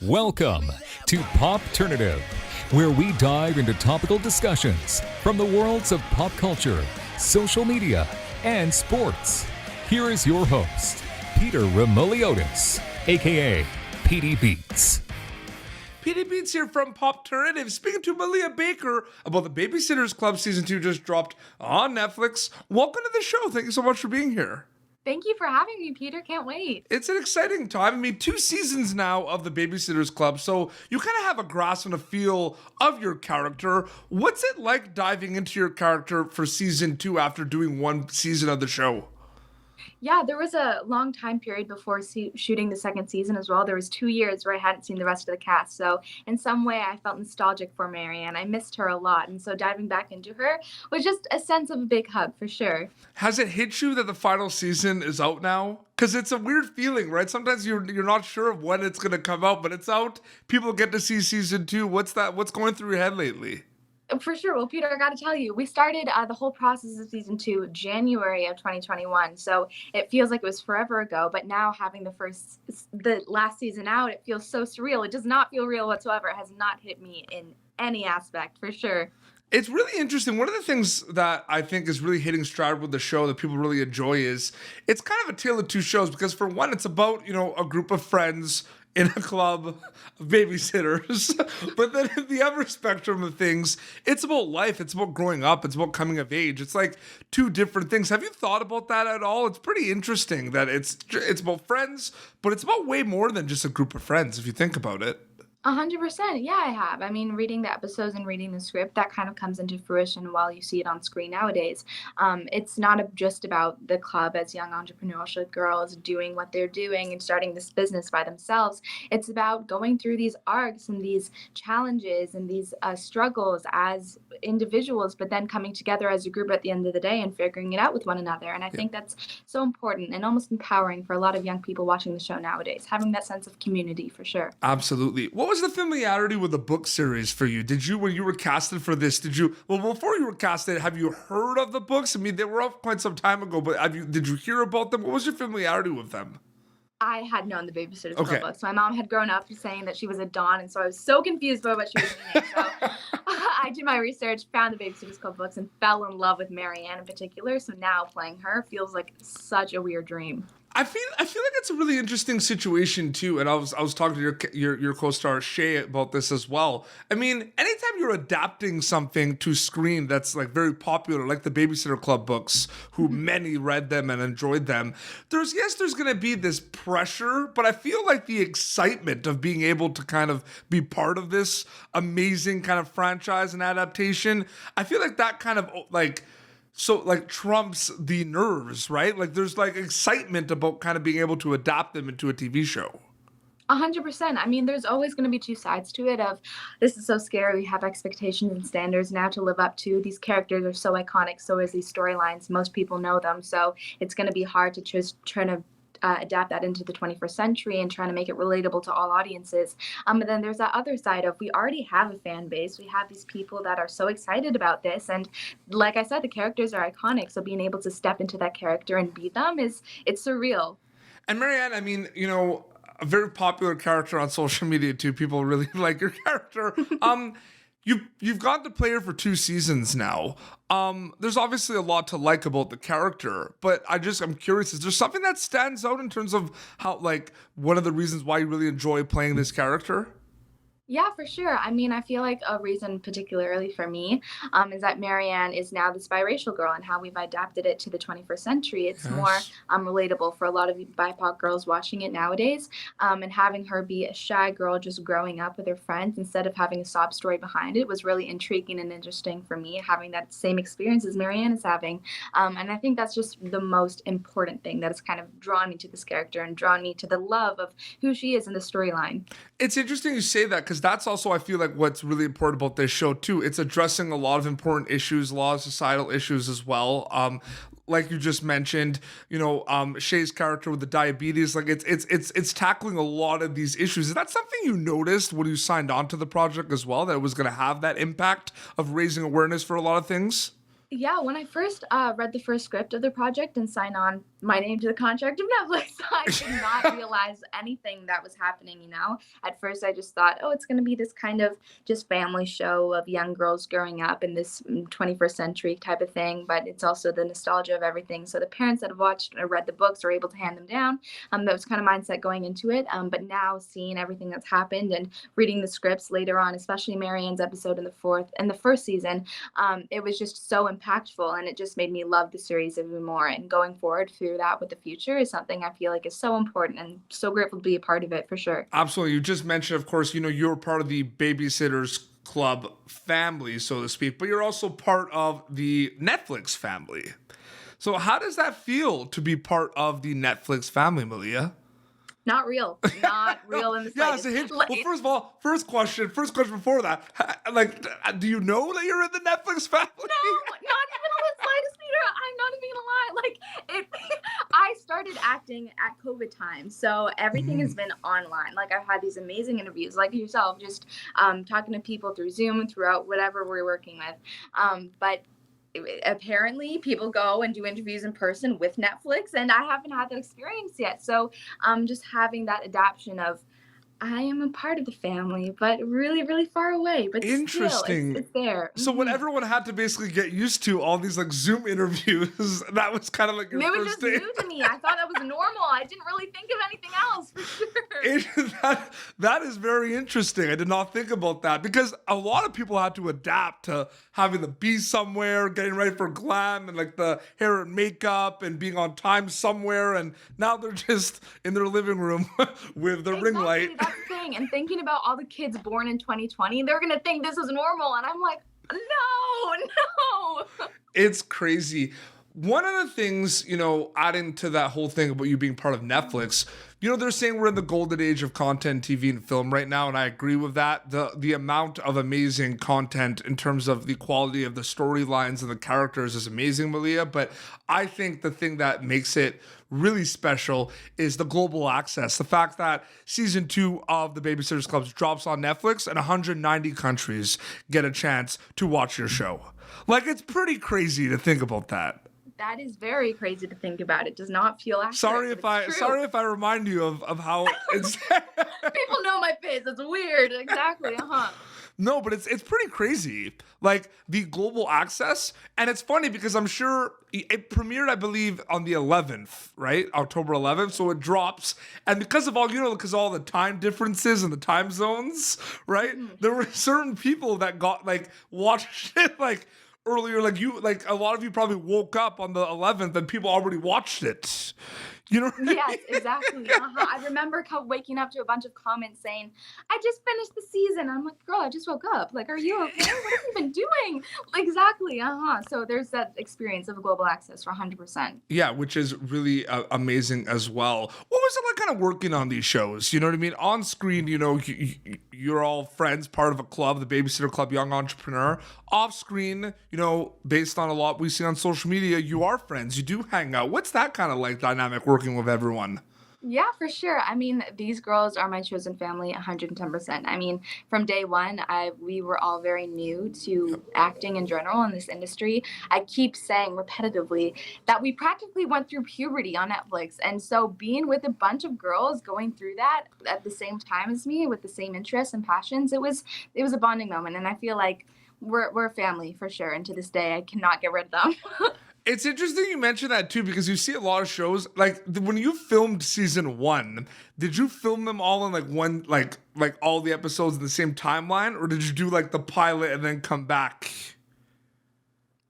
Welcome to Popternative, where we dive into topical discussions from the worlds of pop culture, social media, and sports. Here is your host, Peter Remoliotis, aka PD Beats. PD Beats here from Popternative, speaking to Malia Baker about the Babysitters Club Season 2 just dropped on Netflix. Welcome to the show. Thank you so much for being here. Thank you for having me, Peter. Can't wait. It's an exciting time. I mean, 2 seasons now of the Babysitters Club, so you kind of have a grasp and a feel of your character. What's it like diving into your character for Season 2 after doing 1 season of the show? Yeah, there was a long time period before shooting the second season as well. There was 2 years where I hadn't seen the rest of the cast. So in some way, I felt nostalgic for Marianne. I missed her a lot. And so diving back into her was just a sense of a big hug for sure. Has it hit you that the final season is out now? Because it's a weird feeling, right? Sometimes you're not sure of when it's going to come out, but it's out. People get to see Season 2. What's going through your head lately? For sure. Well, Peter, I got to tell you, we started the whole process of Season 2 January of 2021. So it feels like it was forever ago. But now having the last season out, it feels so surreal. It does not feel real whatsoever. It has not hit me in any aspect, for sure. It's really interesting. One of the things that I think is really hitting stride with the show that people really enjoy is it's kind of a tale of two shows, because for one, it's about, a group of friends in a club of babysitters. But then in the other spectrum of things, it's about life. It's about growing up. It's about coming of age. It's like 2 different things. Have you thought about that at all? It's pretty interesting that it's about friends, but it's about way more than just a group of friends if you think about it. 100%. Yeah, I have. I mean, reading the episodes and reading the script, that kind of comes into fruition while you see it on screen nowadays. It's not just about the club as young entrepreneurship girls doing what they're doing and starting this business by themselves. It's about going through these arcs and these challenges and these struggles as individuals, but then coming together as a group at the end of the day and figuring it out with one another. And I think that's so important and almost empowering for a lot of young people watching the show nowadays, having that sense of community for sure. Absolutely. What was the familiarity with the book series for you? When you were casted for this, before you were casted, have you heard of the books? I mean, they were up quite some time ago, but did you hear about them? What was your familiarity with them? I had known the Babysitter's Club books. My mom had grown up saying that she was a Dawn, and so I was so confused by what she was doing. So I did my research, found the Babysitter's Club books, and fell in love with Marianne in particular. So now playing her feels like such a weird dream. I feel like it's a really interesting situation too, and I was talking to your co-star Shay about this as well. I mean, anytime you're adapting something to screen that's like very popular, like the Babysitter Club books, who many read them and enjoyed them, there's going to be this pressure, but I feel like the excitement of being able to kind of be part of this amazing kind of franchise and adaptation, I feel like that kind of trumps the nerves, right? Like there's like excitement about kind of being able to adapt them into a TV show. 100%. I mean, there's always going to be 2 sides to it of this is so scary. We have expectations and standards now to live up to. These characters are so iconic. So is these storylines. Most people know them. So it's going to be hard to just try to adapt that into the 21st century and trying to make it relatable to all audiences. But then there's that other side of we already have a fan base. We have these people that are so excited about this. And like I said, the characters are iconic. So being able to step into that character and be them it's surreal. And Marianne, I mean, a very popular character on social media too. People really like your character. You've gotten to play her for 2 seasons now. There's obviously a lot to like about the character, but I'm curious, is there something that stands out in terms of how, like, one of the reasons why you really enjoy playing this character? Yeah, for sure. I mean, I feel like a reason particularly for me is that Marianne is now this biracial girl and how we've adapted it to the 21st century. It's more relatable for a lot of BIPOC girls watching it nowadays, and having her be a shy girl just growing up with her friends instead of having a sob story behind it was really intriguing and interesting for me, having that same experience as Marianne is having. And I think that's just the most important thing that has kind of drawn me to this character and drawn me to the love of who she is in the storyline. It's interesting you say that, because that's also, I feel like, what's really important about this show too. It's addressing a lot of important issues, a lot of societal issues as well. Like you just mentioned, Shay's character with the diabetes, like it's tackling a lot of these issues. Is that something you noticed when you signed on to the project as well, that it was going to have that impact of raising awareness for a lot of things? Yeah, when I first read the first script of the project and signed on my name to the contract of Netflix, I did not realize anything that was happening, you know? At first, I just thought, oh, it's going to be this kind of just family show of young girls growing up in this 21st century type of thing, but it's also the nostalgia of everything. So the parents that have watched or read the books are able to hand them down. That was kind of mindset going into it. But now seeing everything that's happened and reading the scripts later on, especially Marianne's episode in the first season, it was just so impactful, and it just made me love the series even more. And going forward through that with the future is something I feel like is so important, and so grateful to be a part of it for sure. Absolutely. You just mentioned, of course, you're part of the Babysitters Club family, so to speak, but you're also part of the Netflix family. So how does that feel to be part of the Netflix family, Malia? Not real. Not real in the Yeah, slightest. it's a hint. Well, first of all, first question before that, like, do you know that you're in the Netflix family? No, not even on the slightest, Peter. I'm not even gonna lie. Like it, I started acting at COVID time, so everything has been online. Like I've had these amazing interviews, like yourself, just talking to people through Zoom and throughout whatever we're working with. But apparently people go and do interviews in person with Netflix, and I haven't had that experience yet. So just having that adaptation of I am a part of the family, but really, really far away. But Interesting. still, it's there. So when everyone had to basically get used to all these like Zoom interviews, that was kind of like your It was first just day. new to me. I thought that was normal. I didn't really think of anything else for sure. That is very interesting. I did not think about that because a lot of people had to adapt to having to be somewhere, getting ready for glam and like the hair and makeup and being on time somewhere. And now they're just in their living room with the ring light. That's the thing. And thinking about all the kids born in 2020, they're going to think this is normal. And I'm like, no. It's crazy. One of the things, adding to that whole thing about you being part of Netflix, they're saying we're in the golden age of content, TV, and film right now, and I agree with that. The amount of amazing content in terms of the quality of the storylines and the characters is amazing, Malia, but I think the thing that makes it really special is the global access. The fact that season 2 of the Babysitters Club drops on Netflix and 190 countries get a chance to watch your show. Like, it's pretty crazy to think about that. That is very crazy to think about. It does not feel accurate. Sorry if I remind you of how it's people know my face. It's weird. Exactly. No, but it's pretty crazy. Like the global access, and it's funny because I'm sure it premiered, I believe, on the 11th, right? October 11th. So it drops, and because of all because all the time differences and the time zones, right? There were certain people that got watched it earlier, a lot of you probably woke up on the 11th and people already watched it. Yes, exactly. I remember waking up to a bunch of comments saying, I just finished the season. I'm like, girl, I just woke up. Like, are you okay? What have you been doing? Exactly. So there's that experience of global access for 100%. Yeah, which is really amazing as well. What was it like kind of working on these shows? You know what I mean? On screen, you're all friends, part of a club, the Babysitter Club Young Entrepreneur. Off screen, based on a lot we see on social media, you are friends. You do hang out. What's that kind of dynamic working with everyone? Yeah, for sure. I mean, these girls are my chosen family 110%. I mean, from day one, we were all very new to acting in general in this industry. I keep saying repetitively that we practically went through puberty on Netflix. And so being with a bunch of girls going through that at the same time as me with the same interests and passions, it was a bonding moment. And I feel like we're a family for sure. And to this day, I cannot get rid of them. It's interesting you mention that too, because you see a lot of shows when you filmed season 1, did you film them all in one all the episodes in the same timeline, or did you do the pilot and then come back?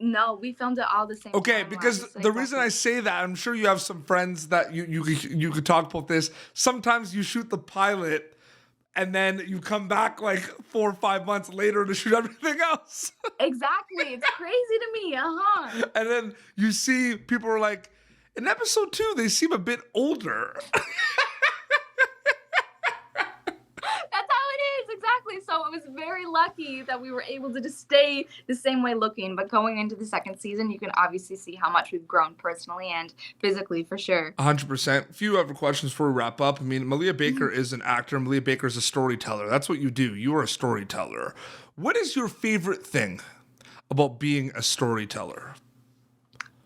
No, we filmed it all the same. Okay, because the reason I say that, I'm sure you have some friends that you could talk about this. Sometimes you shoot the pilot and then you come back 4 or 5 months later to shoot everything else. Exactly. It's crazy to me. And then you see people are like, in episode 2, they seem a bit older. That's how it is. Exactly. So it was very lucky that we were able to just stay the same way looking. But going into the second season, you can obviously see how much we've grown personally and physically for sure. 100%. Few other questions before we wrap up. I mean, Malia Baker is an actor. Malia Baker is a storyteller. That's what you do. You are a storyteller. What is your favorite thing about being a storyteller?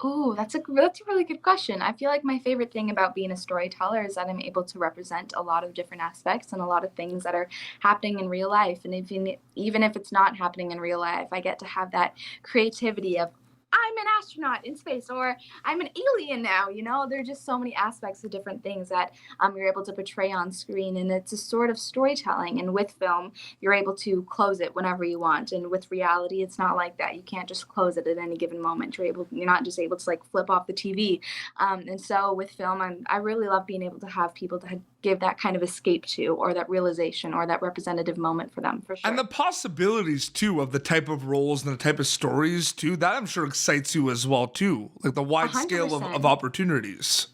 Oh, that's a really good question. I feel like my favorite thing about being a storyteller is that I'm able to represent a lot of different aspects and a lot of things that are happening in real life. And even if it's not happening in real life, I get to have that creativity of I'm an astronaut in space, or I'm an alien now. There are just so many aspects of different things that you're able to portray on screen, and it's a sort of storytelling. And with film, you're able to close it whenever you want. And with reality, it's not like that. You can't just close it at any given moment. You're not just able to like flip off the TV. And so with film, I really love being able to have people to give that kind of escape to, or that realization, or that representative moment for them, for sure. And the possibilities too of the type of roles and the type of stories too, that I'm sure excites you as well too, like the wide scale of 100%. opportunities.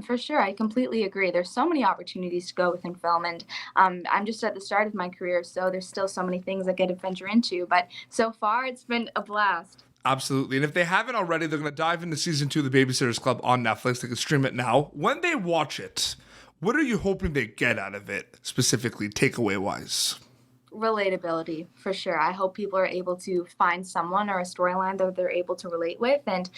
For sure. I completely agree. There's so many opportunities to go within film, and I'm just at the start of my career, so there's still so many things I get to venture into. But so far, it's been a blast. Absolutely. And if they haven't already, they're going to dive into season 2 of The Babysitters Club on Netflix. They can stream it now. When they watch it, what are you hoping they get out of it, specifically takeaway wise? Relatability, for sure. I hope people are able to find someone or a storyline that they're able to relate with, and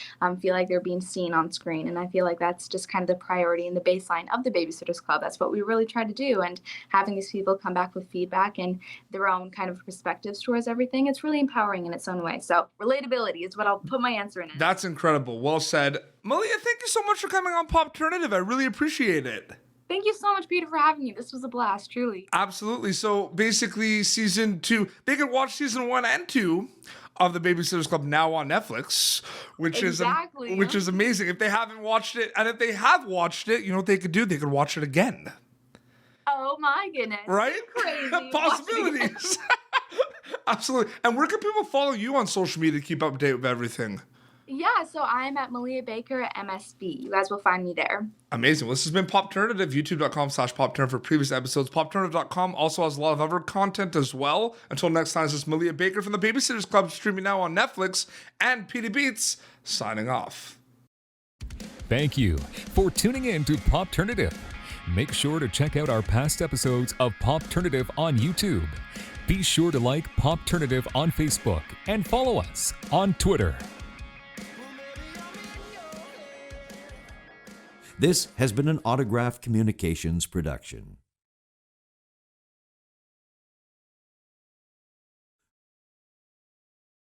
feel like they're being seen on screen. And I feel like that's just kind of the priority and the baseline of the Babysitters Club. That's what we really try to do. And having these people come back with feedback and their own kind of perspectives towards everything, it's really empowering in its own way. So relatability is what I'll put my answer in. That's incredible. Well said. Malia, thank you so much for coming on Popternative. I really appreciate it. Thank you so much, Peter, for having me. This was a blast, truly. Absolutely. So basically, season 2, they can watch season 1 and 2 of the Babysitters Club now on Netflix, which is amazing. If they haven't watched it, and if they have watched it, you know what they could do? They could watch it again. Oh my goodness! Right? Crazy Possibilities. Absolutely. And where can people follow you on social media to keep up to date with everything? Yeah, so I'm at Malia Baker at MSB. You guys will find me there. Amazing. Well, this has been Popternative, youtube.com/Popternative for previous episodes. Popternative.com also has a lot of other content as well. Until next time, this is Malia Baker from the Babysitters Club, streaming now on Netflix, and Petey Beats signing off. Thank you for tuning in to Popternative. Make sure to check out our past episodes of Popternative on YouTube. Be sure to like Popternative on Facebook and follow us on Twitter. This has been an Autograph Communications production.